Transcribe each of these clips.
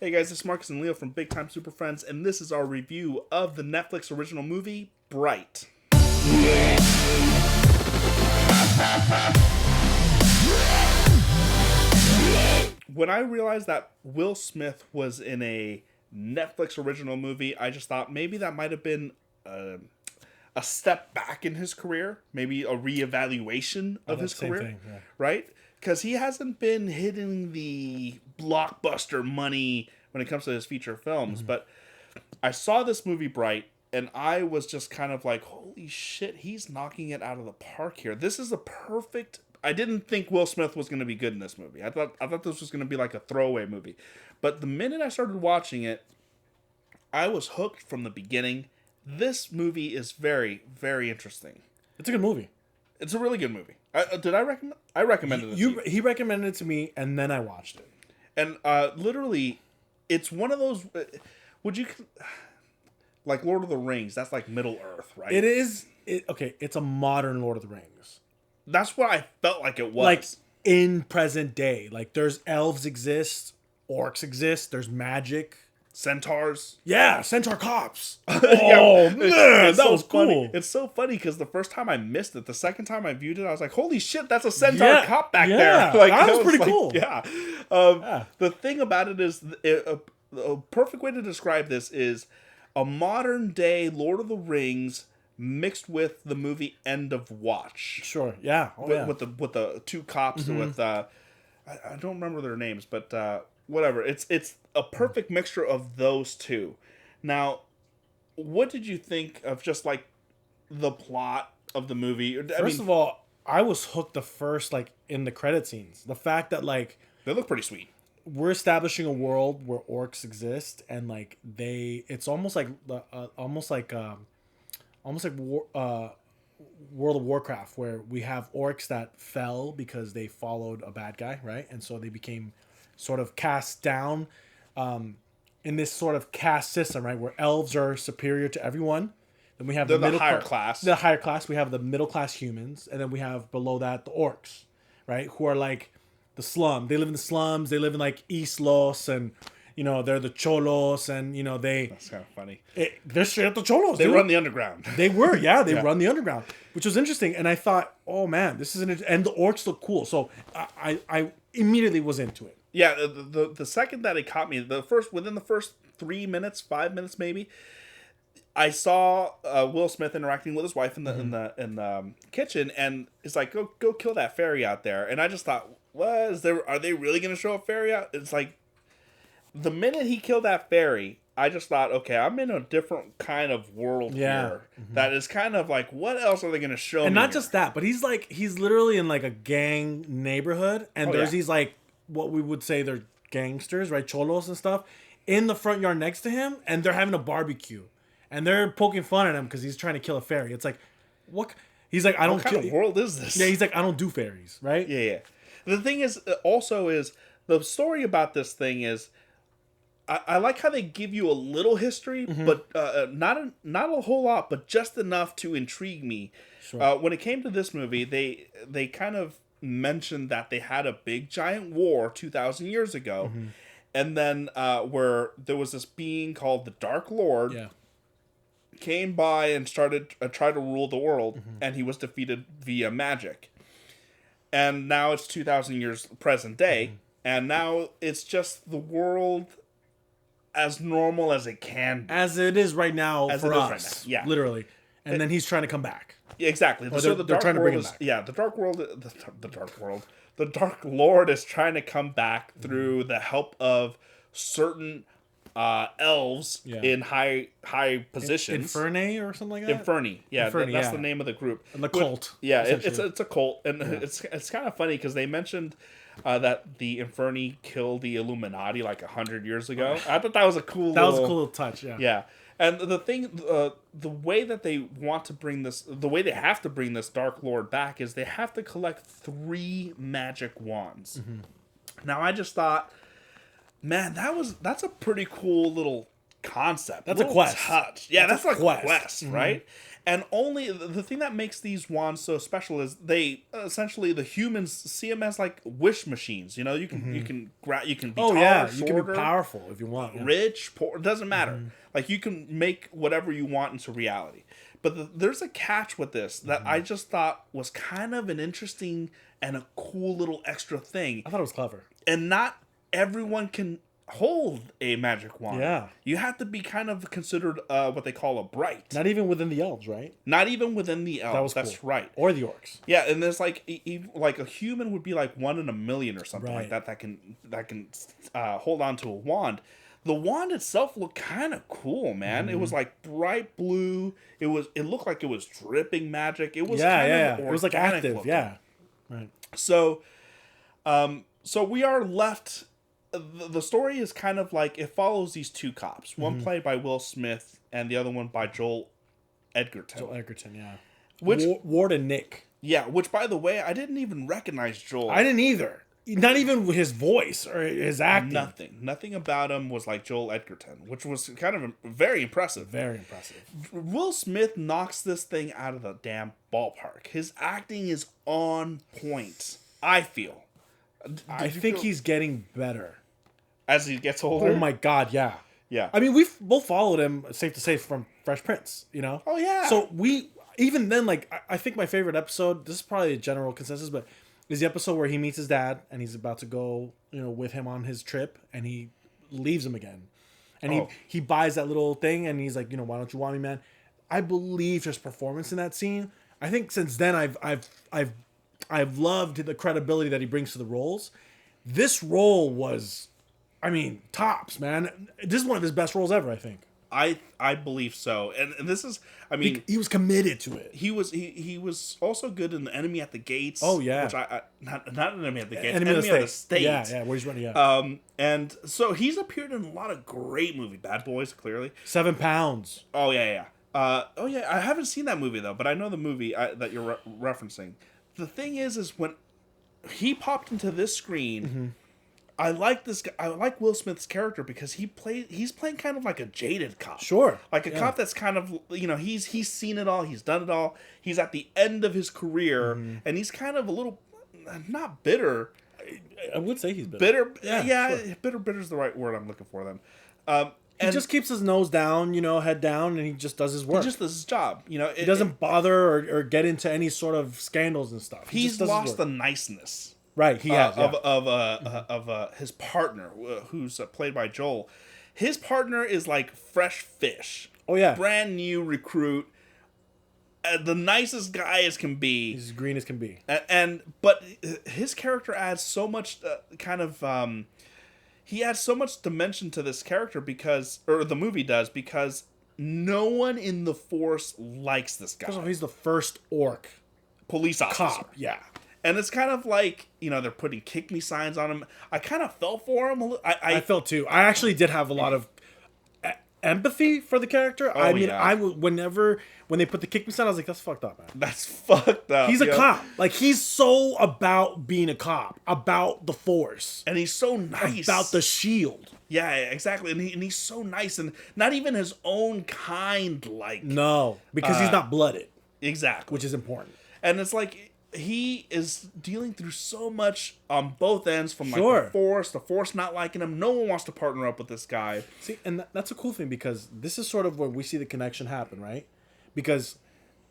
Hey guys, this is Marcus and Leo from Big Time Super Friends, and this is our review of the Netflix original movie, Bright. When I realized that Will Smith was in a Netflix original movie, I just thought maybe that might have been a step back in his career, maybe a reevaluation of his career, thing, yeah. right? Because he hasn't been hitting the blockbuster money when it comes to his feature films. But I saw this movie Bright, and I was just kind of like, holy shit, he's knocking it out of the park here. This is a perfect... I didn't think Will Smith was going to be good in this movie. I thought this was going to be like a throwaway movie. But the minute I started watching it, I was hooked from the beginning. This movie is very, very interesting. It's a good movie. It's a really good movie. I recommended it to you. He recommended it to me, and then I watched it. And literally, it's one of those... Would you... Like Lord of the Rings, that's like Middle Earth, right? It is... Okay, it's a modern Lord of the Rings. That's what I felt like it was. Like, in present day. Like, there's elves exist, orcs exist, there's magic. Centaurs. Yeah, centaur cops. Yeah, Oh, man, that so was funny. cool. It's so funny because the first time I missed it, the second time I viewed it, I was like, holy shit, that's a centaur cop back there. Like, that was pretty cool. Yeah. The thing about it is, a perfect way to describe this is a modern day Lord of the Rings mixed with the movie End of Watch. Sure, yeah. With the two cops with I don't remember their names, but whatever. It's a perfect mixture of those two. Now, what did you think of just like the plot of the movie? First of all, I was hooked the first, like, in the credit scenes. The fact that, like, they look pretty sweet. We're establishing a world where orcs exist, and like it's almost like World of Warcraft, where we have orcs that fell because they followed a bad guy, right? And so they became sort of cast down in this sort of caste system, right? Where elves are superior to everyone. Then we have the higher class. The higher class. We have the middle class humans, and then we have below that the orcs, right? Who are like the slum. They live in the slums. They live in like East Los, and you know they're the cholos, and you know That's kind of funny. They're straight up the cholos. They run the underground. They were, yeah. They run the underground, which was interesting. And I thought, oh man, this is and the orcs look cool. So I immediately was into it. Yeah, the second that it caught me, within the first 5 minutes maybe, I saw Will Smith interacting with his wife in the kitchen, and it's like, go kill that fairy out there. And I just thought, are they really going to show a fairy out? It's like, the minute he killed that fairy, I just thought, okay, I'm in a different kind of world here. Mm-hmm. That is kind of like, what else are they going to show me? And not just that, but he's literally in like a gang neighborhood, and there's these like, what we would say they're gangsters, right? Cholos and stuff, in the front yard next to him, and they're having a barbecue. And they're poking fun at him because he's trying to kill a fairy. It's like, what? He's like, what kind of world is this? Yeah, he's like, I don't do fairies, right? Yeah. The thing is, also is, the story about this thing is, I like how they give you a little history, but not a whole lot, but just enough to intrigue me. Sure. When it came to this movie, they kind of mentioned that they had a big giant war 2,000 years ago, and then where there was this being called the Dark Lord, came by and started tried to rule the world, and he was defeated via magic. And now it's 2,000 years present day, and now it's just the world as normal as it can be. As it is right now for us. Right now. Yeah. Literally. And then he's trying to come back. Yeah, exactly. So they're trying to bring him back. Yeah, the Dark Lord is trying to come back through the help of certain elves in high positions. Inferni or something like that? Inferni. Yeah, that's the name of the group. And the cult. Yeah, it's a cult. And it's kind of funny because they mentioned that the Inferni killed the Illuminati like 100 years ago. I thought that was a cool little touch, yeah. Yeah. And the thing, the way that they want to bring this, the way they have to bring this Dark Lord back is they have to collect 3 magic wands. Now, I just thought, man, that's a pretty cool little concept. That's a quest. Touch. Yeah, that's like a quest, mm-hmm. right? And only the thing that makes these wands so special is they essentially the humans see them as like wish machines. You know, you can you can be taller, you shorter, can be powerful if you want, rich, poor. It doesn't matter. Like you can make whatever you want into reality. But there's a catch with this that I just thought was kind of an interesting and a cool little extra thing. I thought it was clever. And not everyone can hold a magic wand. Yeah. You have to be kind of considered what they call a bright. Not even within the elves, right? Not even within the elves. That's cool. right. Or the orcs. Yeah, and there's like like a human would be like 1 in a million or something like that that can hold on to a wand. The wand itself looked kind of cool, man. It was like bright blue. It looked like it was dripping magic. It was kind of it was like active, looking. yeah. Right. So we are left. The story is kind of like it follows these two cops. One played by Will Smith and the other one by Joel Edgerton. Joel Edgerton, yeah. Which Ward and Nick. Yeah, which by the way, I didn't even recognize Joel. I didn't either. Not even his voice or his acting. Nothing about him was like Joel Edgerton, which was kind of very impressive. Very impressive. Will Smith knocks this thing out of the damn ballpark. His acting is on point, I feel. I think he's getting better. As he gets older? Oh my God, yeah. Yeah. I mean, we've both followed him, safe to say, from Fresh Prince, you know? Oh, yeah. So even then, like, I think my favorite episode, this is probably a general consensus, but is the episode where he meets his dad and he's about to go, you know, with him on his trip and he leaves him again. And he buys that little thing and he's like, you know, why don't you want me, man? I believe his performance in that scene. I think since then I've loved the credibility that he brings to the roles. This role was, I mean, tops, man. This is one of his best roles ever, I think. I believe so, and this is, I mean, he was committed to it. He was also good in The Enemy at the Gates. Oh yeah, which I not Enemy at the Gates, Enemy at the State. Yeah, where he's running. Yeah. And so he's appeared in a lot of great movies. Bad Boys, clearly. 7 Pounds. Oh yeah. I haven't seen that movie though, but I know the movie that you're referencing. The thing is when he popped into this screen. I like this guy. I like Will Smith's character because he's playing kind of like a jaded cop. Sure. Like a cop that's kind of, you know, he's seen it all, he's done it all. He's at the end of his career and he's kind of a little not bitter. I would say he's bitter. Sure. Bitter's the right word I'm looking for then. He just keeps his nose down, you know, head down, and he just does his work. He just does his job. You know, he doesn't bother or get into any sort of scandals and stuff. He's lost the niceness. Right, he has of his partner, who's played by Joel. His partner is like fresh fish. Oh yeah, brand new recruit, the nicest guy as can be. He's as green as can be. But his character adds so much he adds so much dimension to this character or the movie does, because no one in the force likes this guy. First of all, he's the first orc police officer. Cop, yeah. And it's kind of like, you know, they're putting kick me signs on him. I kind of felt for him a little. I felt too. I actually did have a lot of empathy for the character. Oh, I mean, when they put the kick me sign, I was like, that's fucked up, man. That's fucked up. He's a cop. Like, he's so about being a cop, about the force. And he's so nice. About the shield. Yeah, exactly. And he's so nice, and not even his own kind like. No, because he's not blooded. Exactly. Which is important. And it's like, he is dealing through so much on both ends, from like the force not liking him. No one wants to partner up with this guy. See, and that's a cool thing, because this is sort of where we see the connection happen, right? Because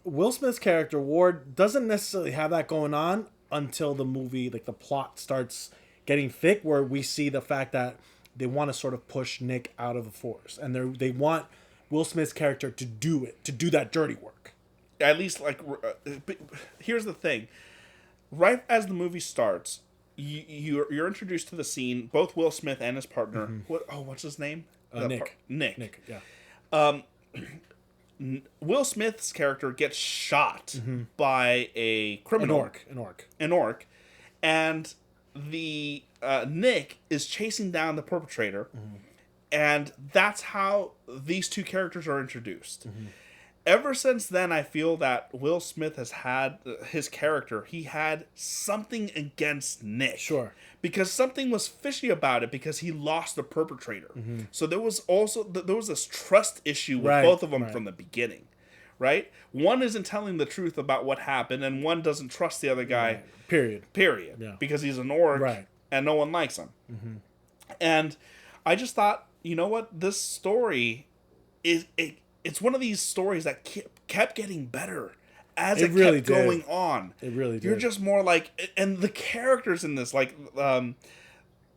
Will Smith's character, Ward, doesn't necessarily have that going on until the movie, like the plot starts getting thick, where we see the fact that they want to sort of push Nick out of the force. And they want Will Smith's character to do it, to do that dirty work. At least, like, here's the thing. Right as the movie starts, you're introduced to the scene. Both Will Smith and his partner. What's his name? Nick. Nick. Yeah. Will Smith's character gets shot by a criminal. An orc. And the Nick is chasing down the perpetrator. And that's how these two characters are introduced. ever since then, I feel that Will Smith has had his character. He had something against Nick. Sure. Because something was fishy about it because he lost the perpetrator. So there was also this trust issue with both of them from the beginning, right? One isn't telling the truth about what happened, and one doesn't trust the other guy. Period. Yeah. Because he's an orc, and no one likes him. And I just thought, you know what? This story it's one of these stories that kept getting better as it kept going on. It really did. You're just more like, and the characters in this, like,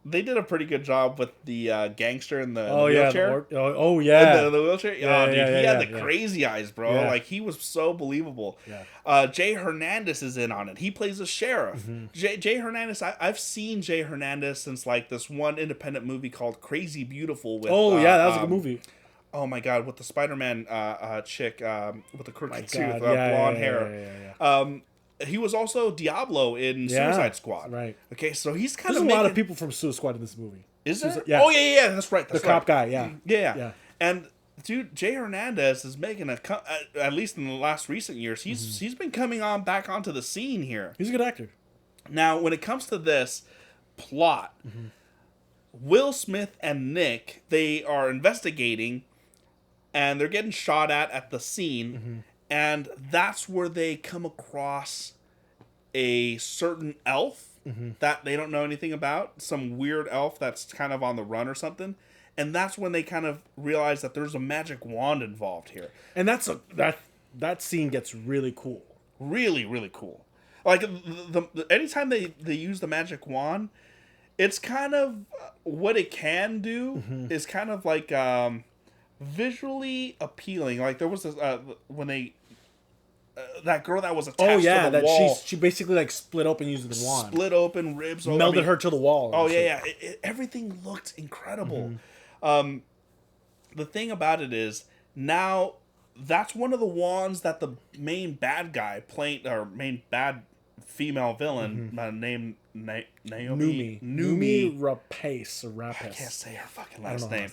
they did a pretty good job with the gangster in the wheelchair. The wheelchair. He had the crazy eyes, bro. Yeah. Like, he was so believable. Yeah. Jay Hernandez is in on it. He plays a sheriff. Jay Hernandez, I've seen Jay Hernandez since, like, this one independent movie called Crazy Beautiful. With, that was a good movie. Oh my god, with the Spider-Man chick with the crooked tooth, blonde hair. He was also Diablo in Suicide Squad. Right. Okay, so he's kind of. There's a lot of people from Suicide Squad in this movie. Is there? Yeah. Oh yeah, that's right. The cop guy. Yeah. Yeah. And dude, Jay Hernandez is making at least in the last recent years, he's been coming back onto the scene here. He's a good actor. Now, when it comes to this plot, Will Smith and Nick, they are investigating. And they're getting shot at the scene, and that's where they come across a certain elf that they don't know anything about, some weird elf that's kind of on the run or something, and that's when they kind of realize that there's a magic wand involved here. And that scene gets really cool. Really, really cool. Like, anytime they use the magic wand, it's kind of, what it can do is kind of like, visually appealing. Like, there was this when they that girl that was attached to the wall. She basically like split open using the wand. Split open ribs. Melded her to the wall. Oh yeah. Everything looked incredible. The thing about it is, now that's one of the wands that the main bad guy main bad female villain named Naomi. Noomi Rapace. I can't say her fucking last name.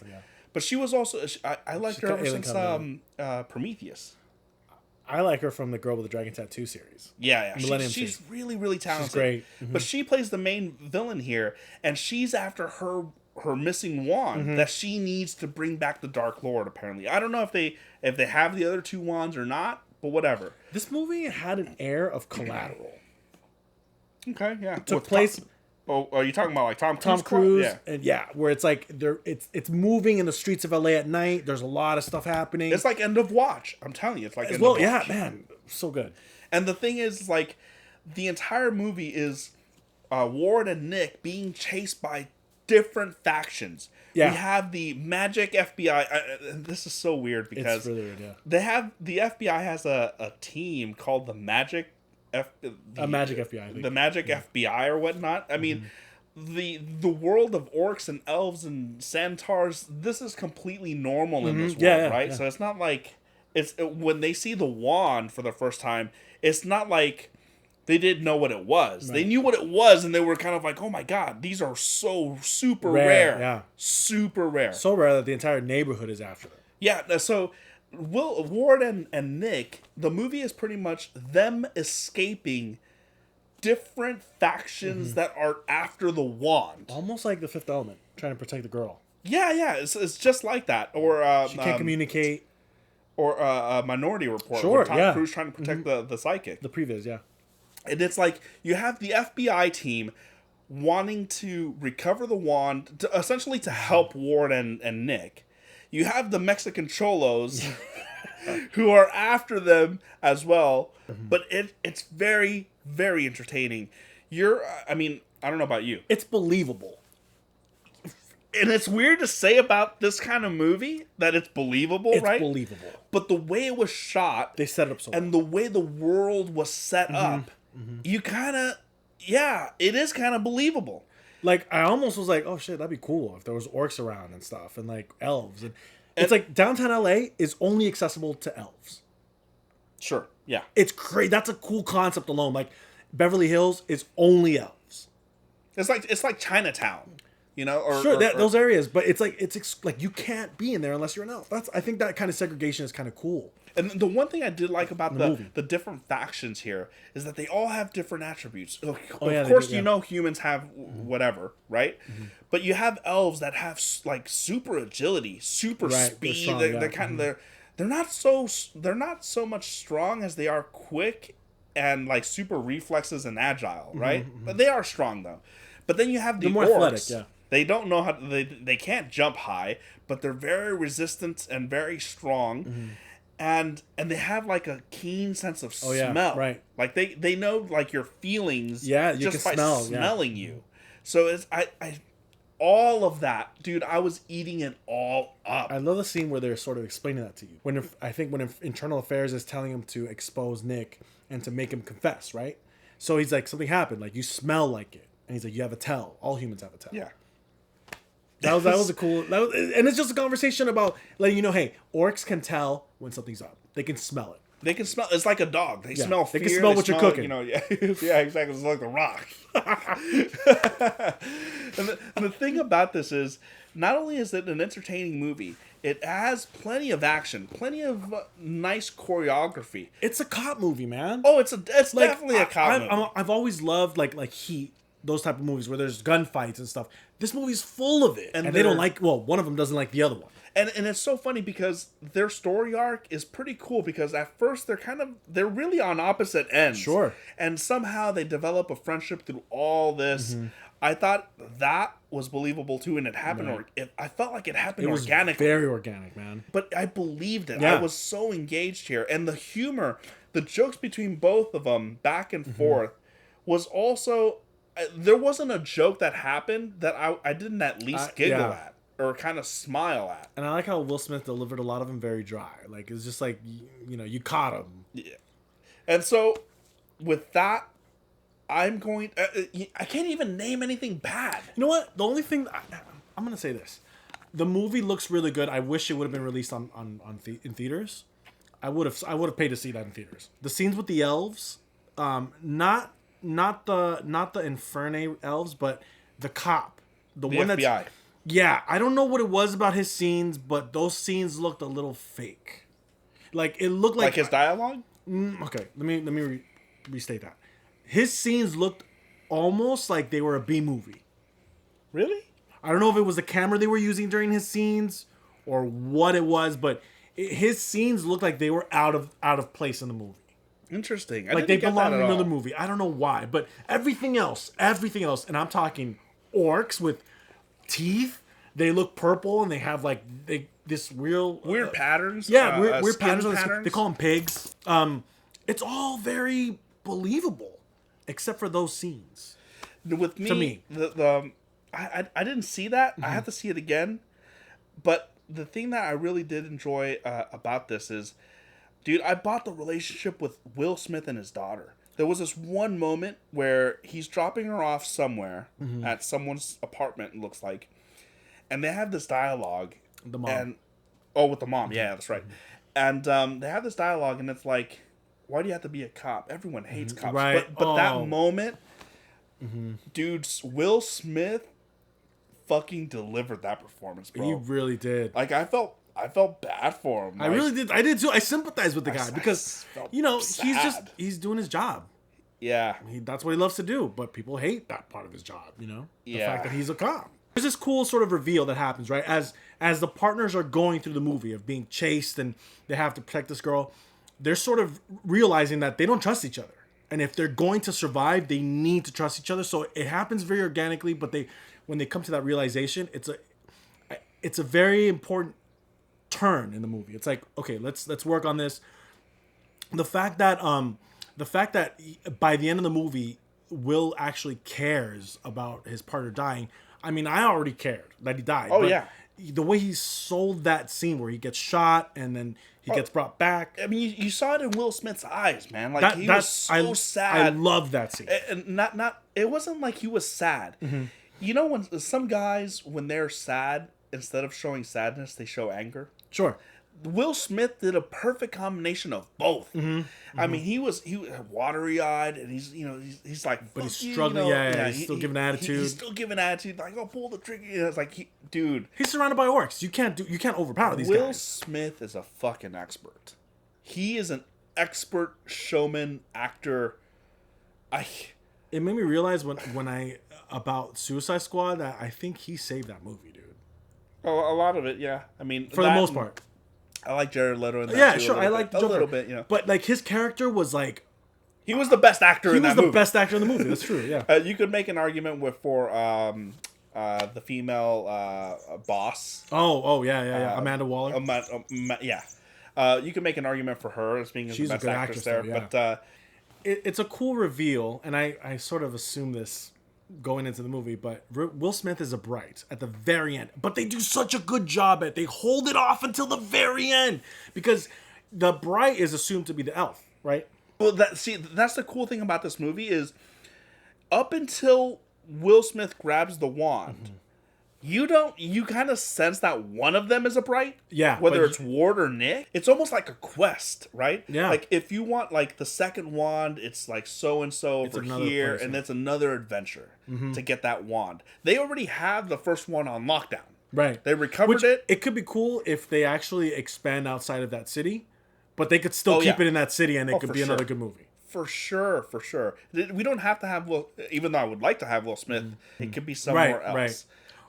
But she was also, I liked her ever since Prometheus. I like her from the Girl with the Dragon Tattoo series. Yeah. She's really, really talented. She's great. But she plays the main villain here, and she's after her missing wand that she needs to bring back the Dark Lord, apparently. I don't know if they have the other two wands or not, but whatever. This movie had an air of Collateral. Okay, yeah. Took place... are you talking about like Tom Cruise? Tom Cruise, where it's like it's moving in the streets of LA at night. There's a lot of stuff happening. It's like End of Watch. I'm telling you, it's like End of Watch. Yeah, man, so good. And the thing is, like, the entire movie is Ward and Nick being chased by different factions. Yeah. We have the Magic FBI. This is so weird because it's really weird, yeah. The FBI has a team called the Magic. Magic FBI, I think. The Magic FBI or whatnot. I mean, the world of orcs and elves and centaurs, this is completely normal in this world, right? Yeah. So it's not like when they see the wand for the first time, it's not like they didn't know what it was. Right. They knew what it was, and they were kind of like, "Oh my god, these are so super rare, yeah, super rare, so rare that the entire neighborhood is after them." Yeah, so. Ward and Nick, the movie is pretty much them escaping different factions that are after the wand. Almost like The Fifth Element, trying to protect the girl. Yeah, it's just like that. Or she can't communicate. Or a Minority Report. Sure, Tom Cruise trying to protect the psychic. The previs, yeah. And it's like you have the FBI team wanting to recover the wand, essentially to help Ward and Nick. You have the Mexican cholos who are after them as well, but it's very, very entertaining. I don't know about you. It's believable. And it's weird to say about this kind of movie that it's believable, right? It's believable. But the way it was shot, they set it up so well. And the way the world was set up, you kind of, it is kind of believable. Like, I almost was like, oh shit, that'd be cool if there was orcs around and stuff, and like elves. And it's like downtown LA is only accessible to elves. Sure, yeah. It's great. That's a cool concept alone. Like, Beverly Hills is only elves. It's like Chinatown. you know, or sure, those areas, but it's like you can't be in there unless you're an elf. I think that kind of segregation is kind of cool. And the one thing I did like about the different factions here is that they all have different attributes. Of course, you know, humans have whatever, right? Mm-hmm. But you have elves that have like super agility, super speed. They're kind of they're not so much strong as they are quick and like super reflexes and agile, right? Mm-hmm. But they are strong though. But then you have the orcs. Athletic, yeah. They don't know how they can't jump high, but they're very resistant and very strong. Mm-hmm. And they have like a keen sense of smell. Right. Like they know like your feelings just by smelling you. So it's I all of that, dude, I was eating it all up. I love the scene where they're sort of explaining that to you. When Internal Affairs is telling him to expose Nick and to make him confess, right? So he's like, something happened, like you smell like it. And he's like, you have a tell. All humans have a tell. Yeah. That was a cool, and it's just a conversation about letting you know, hey, orcs can tell when something's up. They can smell it. They can smell. It's like a dog. They smell fear. They can smell what you're cooking. You know, yeah, exactly. It's like the Rock. and the thing about this is, not only is it an entertaining movie, it has plenty of action, plenty of nice choreography. It's a cop movie, man. Oh, it's definitely a cop movie. I've always loved like Heat. Those type of movies where there's gunfights and stuff. This movie's full of it. And they don't like, one of them doesn't like the other one. And it's so funny because their story arc is pretty cool because at first they're really on opposite ends. Sure. And somehow they develop a friendship through all this. Mm-hmm. I thought that was believable too, and it happened. Right. I felt like it happened organically. Very organic, man. But I believed it. Yeah. I was so engaged here. And the humor, the jokes between both of them back and forth was also... There wasn't a joke that happened that I didn't at least giggle at or kind of smile at. And I like how Will Smith delivered a lot of them very dry. Like, it's just like, you caught him. Yeah. And so, with that, I'm going... I can't even name anything bad. You know what? The only thing... I'm going to say this. The movie looks really good. I wish it would have been released in theaters. I would have paid to see that in theaters. The scenes with the elves, not the Infernae elves, but the cop, the one FBI. That's I don't know what it was about his scenes, but those scenes looked a little fake. Like it looked like his dialogue. Okay, let me restate that. His scenes looked almost like they were a B movie. Really? I don't know if it was the camera they were using during his scenes or what it was, but his scenes looked like they were out of place in the movie. Interesting. Like they belong in another movie. I don't know why, but everything else, and I'm talking orcs with teeth. They look purple and they have like this real weird patterns. Yeah, weird patterns. They call them pigs. It's all very believable, except for those scenes. With me, to me, I didn't see that. Mm-hmm. I have to see it again. But the thing that I really did enjoy about this is, dude, I bought the relationship with Will Smith and his daughter. There was this one moment where he's dropping her off somewhere at someone's apartment, it looks like. And they have this dialogue. The mom. With the mom. Yeah, that's right. And they have this dialogue, and it's like, why do you have to be a cop? Everyone hates cops. Right. But that moment, dude, Will Smith fucking delivered that performance, bro. He really did. Like, I felt bad for him. I really did. I did too. I sympathize with the guy because he's doing his job. Yeah. That's what he loves to do, but people hate that part of his job, The Yeah. fact that he's a cop. There's this cool sort of reveal that happens, right? As the partners are going through the movie of being chased and they have to protect this girl, they're sort of realizing that they don't trust each other. And if they're going to survive, they need to trust each other. So it happens very organically, but when they come to that realization, it's a very important turn in the movie. It's like, okay, let's work on this. The fact that by the end of the movie, Will actually cares about his partner dying. I mean, I already cared that he died. Oh, yeah. The way he sold that scene where he gets shot and then he gets brought back. I mean, you saw it in Will Smith's eyes, man. Like, he was so sad. I love that scene. And it wasn't like he was sad. Mm-hmm. You know, when some guys, when they're sad, instead of showing sadness, they show anger. Sure. Will Smith did a perfect combination of both. I mean, he was watery eyed, and he's like, but he's struggling. He's still giving attitude. He's still giving attitude. Like, oh, pull the trigger. It's like, dude, he's surrounded by orcs. You can't overpower these guys. Will guys. Smith is a fucking expert. He is an expert showman, actor. It made me realize when I about Suicide Squad that I think he saved that movie, dude. Oh, a lot of it, yeah. I mean, for the most part. I like Jared Leto in that yeah, too, sure. I like the Joker. A little bit, But like his character was like, he was the best actor in that movie. He was the best actor in the movie. That's true. Yeah. You could make an argument for the female boss. Oh yeah. Amanda Waller. Yeah. You could make an argument for her as being the best actress there, though, yeah. But it's a cool reveal, and I sort of assume this going into the movie, but Will Smith is a Bright at the very end, but they do such a good job they hold it off until the very end, because the Bright is assumed to be the elf, right? Well, that's the cool thing about this movie is up until Will Smith grabs the wand, you kind of sense that one of them is a Bright. Yeah. Whether it's Ward or Nick. It's almost like a quest, right? Yeah. Like, if you want, like, the second wand, it's like so-and-so over here, and it's another adventure to get that wand. They already have the first one on lockdown. Right. They recovered it. It could be cool if they actually expand outside of that city, but they could still keep it in that city, and it could be another good movie. For sure. We don't have to have Will, even though I would like to have Will Smith, it could be somewhere else. Right.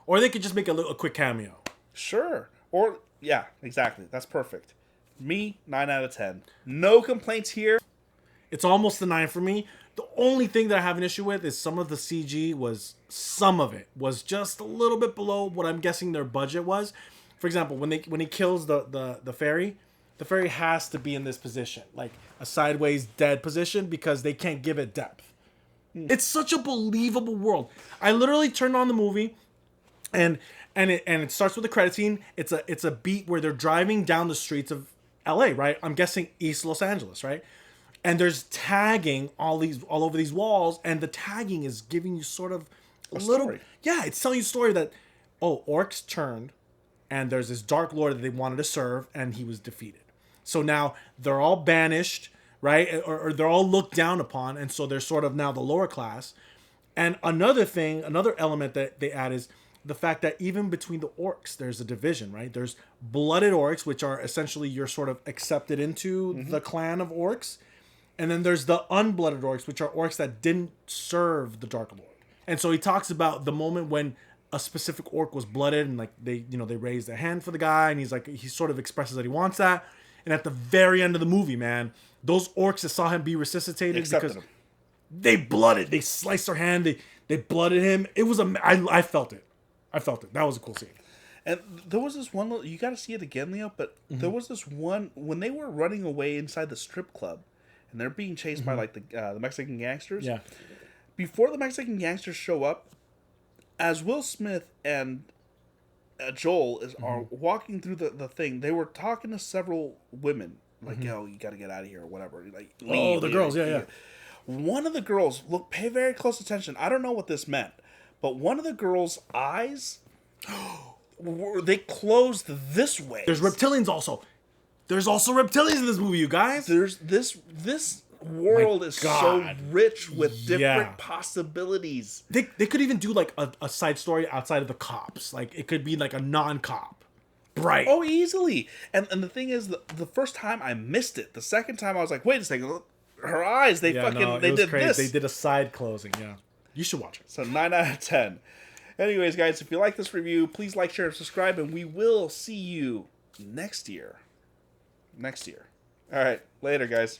Or they could just make a quick cameo. Sure. Or, yeah, exactly. That's perfect. Me, 9 out of 10. No complaints here. It's almost a 9 for me. The only thing that I have an issue with is some of the CG was just a little bit below what I'm guessing their budget was. For example, when he kills the fairy has to be in this position, like a sideways dead position, because they can't give it depth. It's such a believable world. I literally turned on the movie, and it starts with a credit scene. It's a beat where they're driving down the streets of LA, right? I'm guessing East Los Angeles, right? And there's tagging all over these walls, and the tagging is giving you sort of a little story. Yeah, it's telling you a story that orcs turned, and there's this dark lord that they wanted to serve, and he was defeated. So now they're all banished, right? Or they're all looked down upon, and so they're sort of now the lower class. And another element that they add is the fact that even between the orcs, there's a division, right? There's blooded orcs, which are essentially you're sort of accepted into the clan of orcs. And then there's the unblooded orcs, which are orcs that didn't serve the Dark Lord. And so he talks about the moment when a specific orc was blooded, and like they raised a hand for the guy, and he sort of expresses that he wants that. And at the very end of the movie, man, those orcs that saw him be resuscitated because they blooded, they sliced their hand, they blooded him. It was I felt it. That was a cool scene. And there was this one, you got to see it again, Leo, but there was this one, when they were running away inside the strip club, and they're being chased by, like, the Mexican gangsters. Yeah. Before the Mexican gangsters show up, as Will Smith and Joel are walking through the thing, they were talking to several women, like, yo, you got to get out of here, or whatever. Like, leave, the girls, yeah. One of the girls, pay very close attention. I don't know what this meant, but one of the girls' eyes, they closed this way. There's reptilians also. There's also reptilians in this movie, you guys. There's this world is so rich with different possibilities. They could even do like a side story outside of the cops. Like it could be like a non-cop. Right. Oh, easily. And the thing is, the first time I missed it. The second time I was like, wait a second, her eyes, they did crazy. this. They did a side closing, yeah. You should watch it. So 9 out of 10. Anyways, guys, if you like this review, please like, share, and subscribe, and we will see you next year. All right, later, guys.